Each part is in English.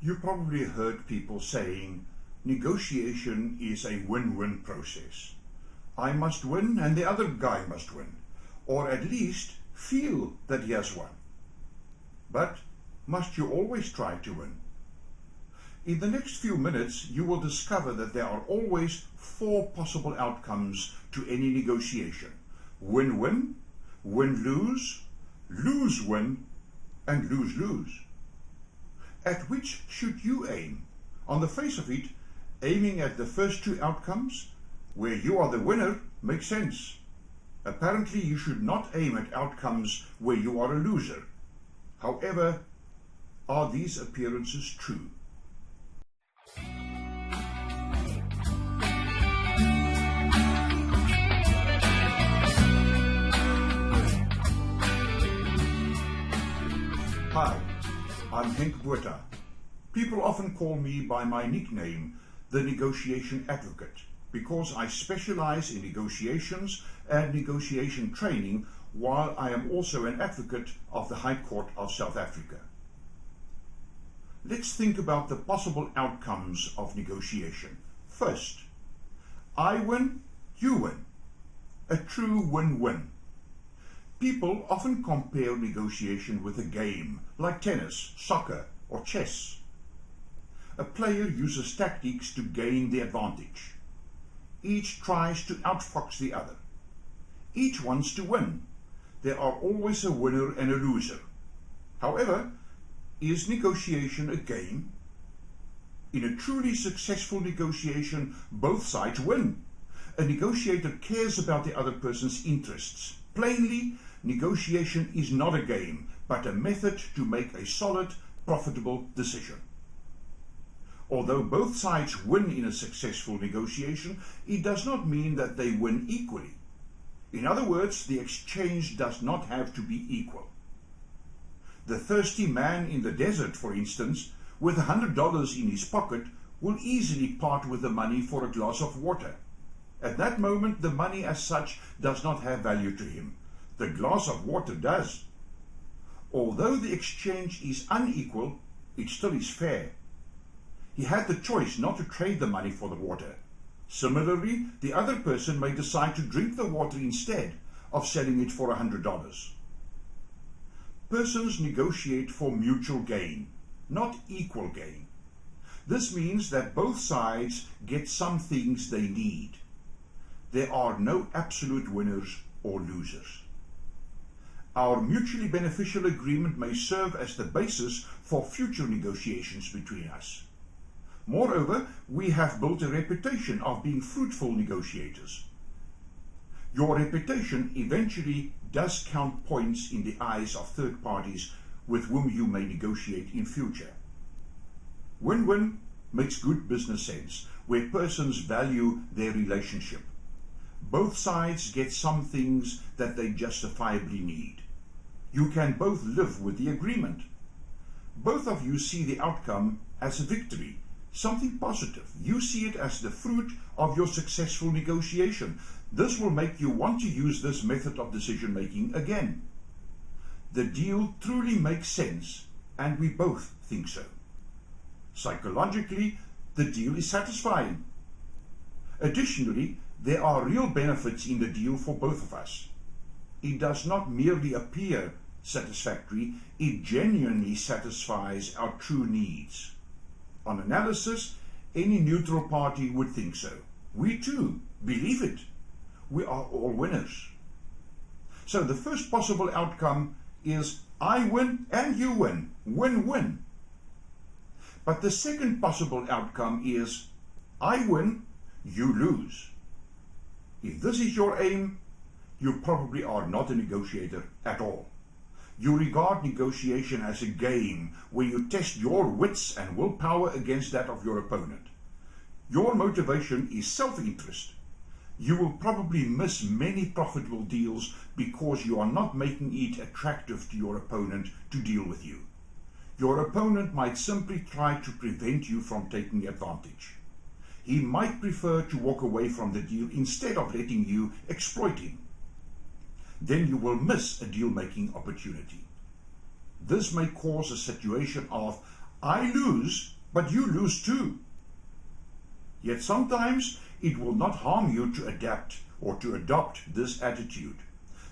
You probably heard people saying, negotiation is a win-win process. I must win and the other guy must win, or at least feel that he has won. But must you always try to win? In the next few minutes, you will discover that there are always 4 possible outcomes to any negotiation. Win-win, win-lose, lose-win, and lose-lose. At which should you aim? On the face of it, aiming at the first 2 outcomes, where you are the winner, makes sense. Apparently, you should not aim at outcomes where you are a loser. However, are these appearances true? Hi, I'm Henk Botha. People often call me by my nickname, the Negotiation Advocate, because I specialize in negotiations and negotiation training, while I am also an advocate of the High Court of South Africa. Let's think about the possible outcomes of negotiation. First, I win, you win. A true win-win. People often compare negotiation with a game, like tennis, soccer, or chess. A player uses tactics to gain the advantage. Each tries to outfox the other. Each wants to win. There are always a winner and a loser. However, is negotiation a game? In a truly successful negotiation, both sides win. A negotiator cares about the other person's interests. Plainly, negotiation is not a game, but a method to make a solid, profitable decision. Although both sides win in a successful negotiation, it does not mean that they win equally. In other words, the exchange does not have to be equal. The thirsty man in the desert, for instance, with $100 in his pocket, will easily part with the money for a glass of water. At that moment, the money as such does not have value to him. The glass of water does. Although the exchange is unequal, it still is fair. He had the choice not to trade the money for the water. Similarly, the other person may decide to drink the water instead of selling it for $100. Persons negotiate for mutual gain, not equal gain. This means that both sides get some things they need. There are no absolute winners or losers. Our mutually beneficial agreement may serve as the basis for future negotiations between us. Moreover, we have built a reputation of being fruitful negotiators. Your reputation eventually does count points in the eyes of third parties with whom you may negotiate in future. Win-win makes good business sense, where persons value their relationship. Both sides get some things that they justifiably need. You can both live with the agreement. Both of you see the outcome as a victory, something positive. You see it as the fruit of your successful negotiation. This will make you want to use this method of decision-making again. The deal truly makes sense, and we both think so. Psychologically, the deal is satisfying. Additionally, there are real benefits in the deal for both of us. It does not merely appear satisfactory, it genuinely satisfies our true needs. On analysis, any neutral party would think so. We too believe it. We are all winners. So the first possible outcome is I win and you win. Win-win. But the second possible outcome is I win, you lose. If this is your aim, you probably are not a negotiator at all. You regard negotiation as a game where you test your wits and willpower against that of your opponent. Your motivation is self-interest. You will probably miss many profitable deals because you are not making it attractive to your opponent to deal with you. Your opponent might simply try to prevent you from taking advantage. He might prefer to walk away from the deal instead of letting you exploit him. Then you will miss a deal-making opportunity. This may cause a situation of I lose, but you lose too. Yet sometimes it will not harm you to adapt or to adopt this attitude.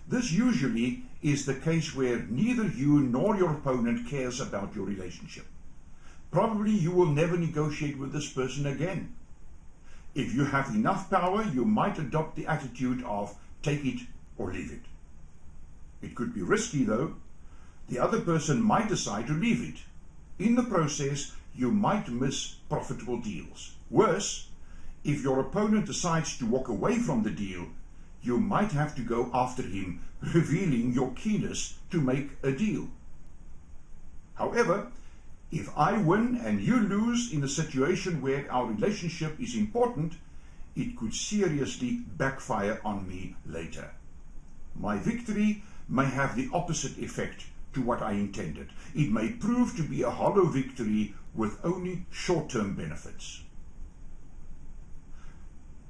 This usually is the case where neither you nor your opponent cares about your relationship. Probably you will never negotiate with this person again. If you have enough power, you might adopt the attitude of take it or leave it. It could be risky though. The other person might decide to leave it. In the process, you might miss profitable deals. Worse, if your opponent decides to walk away from the deal, you might have to go after him, revealing your keenness to make a deal. However, if I win and you lose in a situation where our relationship is important, it could seriously backfire on me later. My victory may have the opposite effect to what I intended. It may prove to be a hollow victory with only short-term benefits.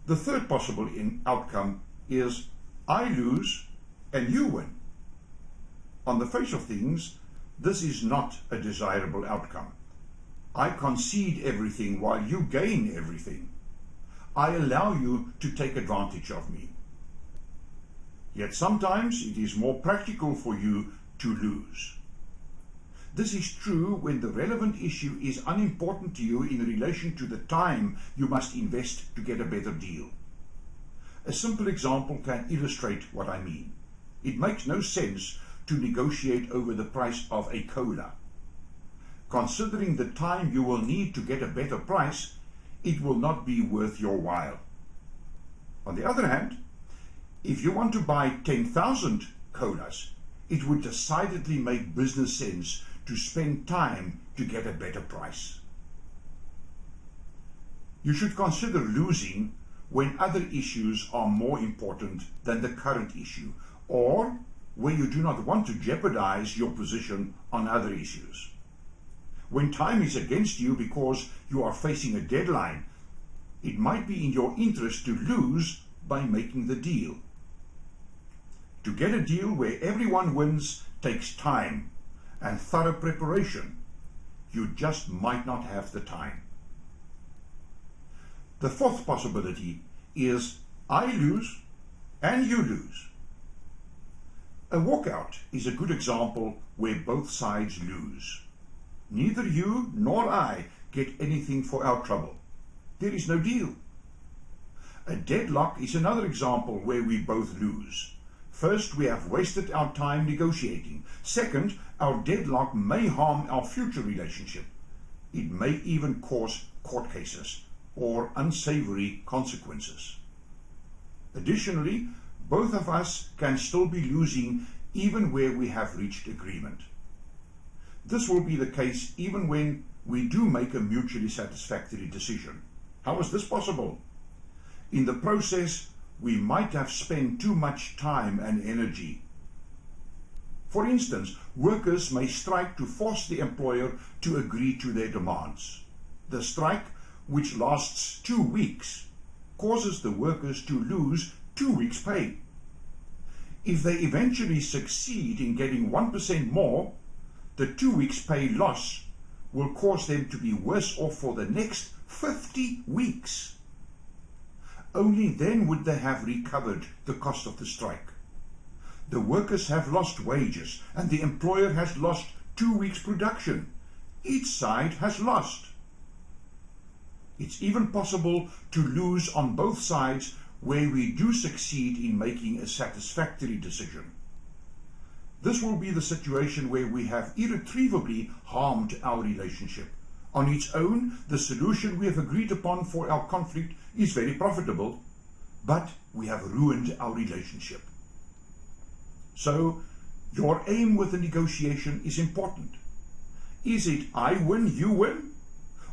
The third possible outcome is I lose and you win. On the face of things, this is not a desirable outcome. I concede everything while you gain everything. I allow you to take advantage of me. Yet sometimes it is more practical for you to lose. This is true when the relevant issue is unimportant to you in relation to the time you must invest to get a better deal. A simple example can illustrate what I mean. It makes no sense to negotiate over the price of a cola. Considering the time you will need to get a better price, it will not be worth your while. On the other hand, if you want to buy 10,000 colas, it would decidedly make business sense to spend time to get a better price. You should consider losing when other issues are more important than the current issue, or where you do not want to jeopardize your position on other issues. When time is against you because you are facing a deadline, it might be in your interest to lose by making the deal. To get a deal where everyone wins takes time and thorough preparation. You just might not have the time. The fourth possibility is I lose and you lose. A walkout is a good example where both sides lose. Neither you nor I get anything for our trouble. There is no deal. A deadlock is another example where we both lose. First, we have wasted our time negotiating. Second, our deadlock may harm our future relationship. It may even cause court cases or unsavory consequences. Additionally, both of us can still be losing even where we have reached agreement. This will be the case even when we do make a mutually satisfactory decision. How is this possible? In the process, we might have spent too much time and energy. For instance, workers may strike to force the employer to agree to their demands. The strike, which lasts 2 weeks, causes the workers to lose 2 weeks' pay. If they eventually succeed in getting 1% more, the 2 weeks' pay loss will cause them to be worse off for the next 50 weeks. Only then would they have recovered the cost of the strike. The workers have lost wages and the employer has lost 2 weeks' production. Each side has lost. It's even possible to lose on both sides where we do succeed in making a satisfactory decision. This will be the situation where we have irretrievably harmed our relationship. On its own, the solution we have agreed upon for our conflict is very profitable, but we have ruined our relationship. So, your aim with the negotiation is important. Is it I win, you win?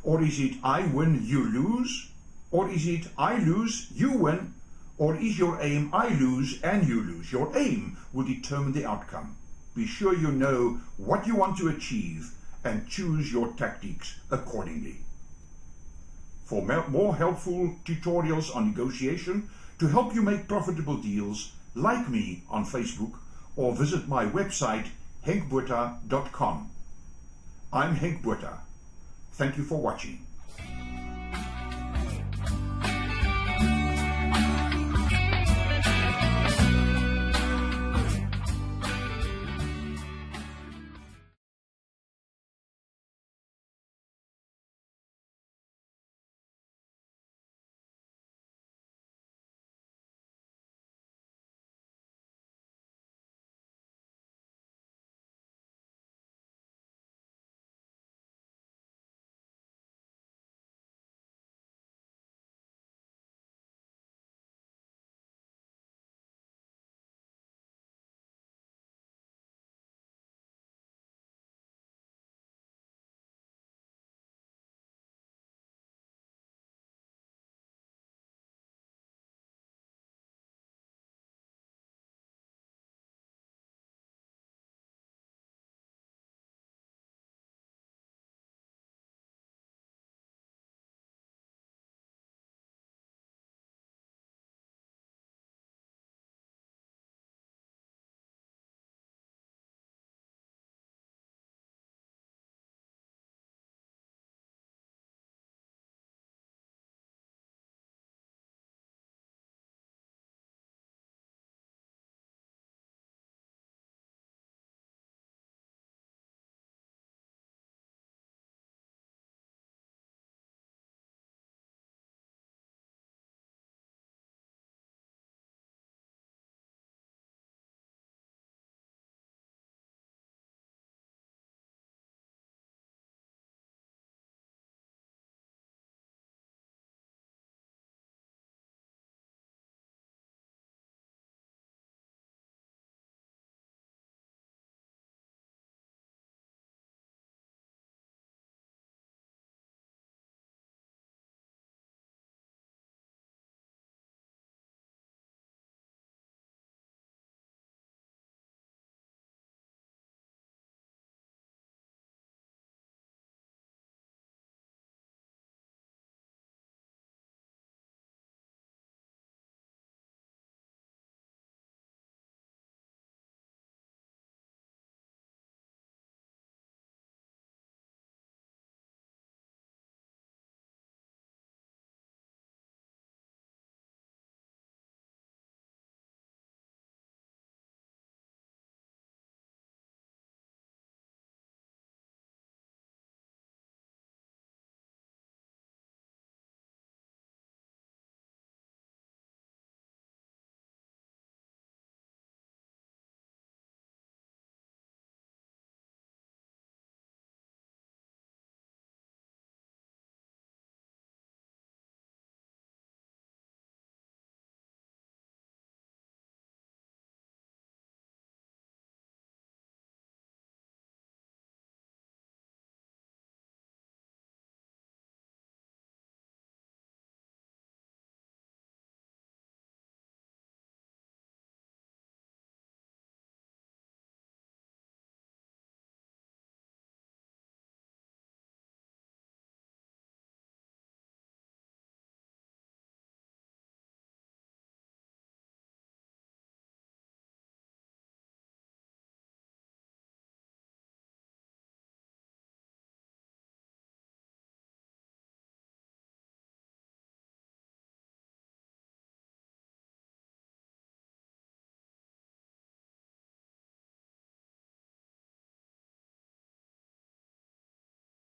Or is it I win, you lose? Or is it I lose, you win? Or is your aim I lose and you lose? Your aim will determine the outcome. Be sure you know what you want to achieve and choose your tactics accordingly. For more helpful tutorials on negotiation to help you make profitable deals, like me on Facebook or visit my website henkbotha.com. I'm Henk Botha. Thank you for watching.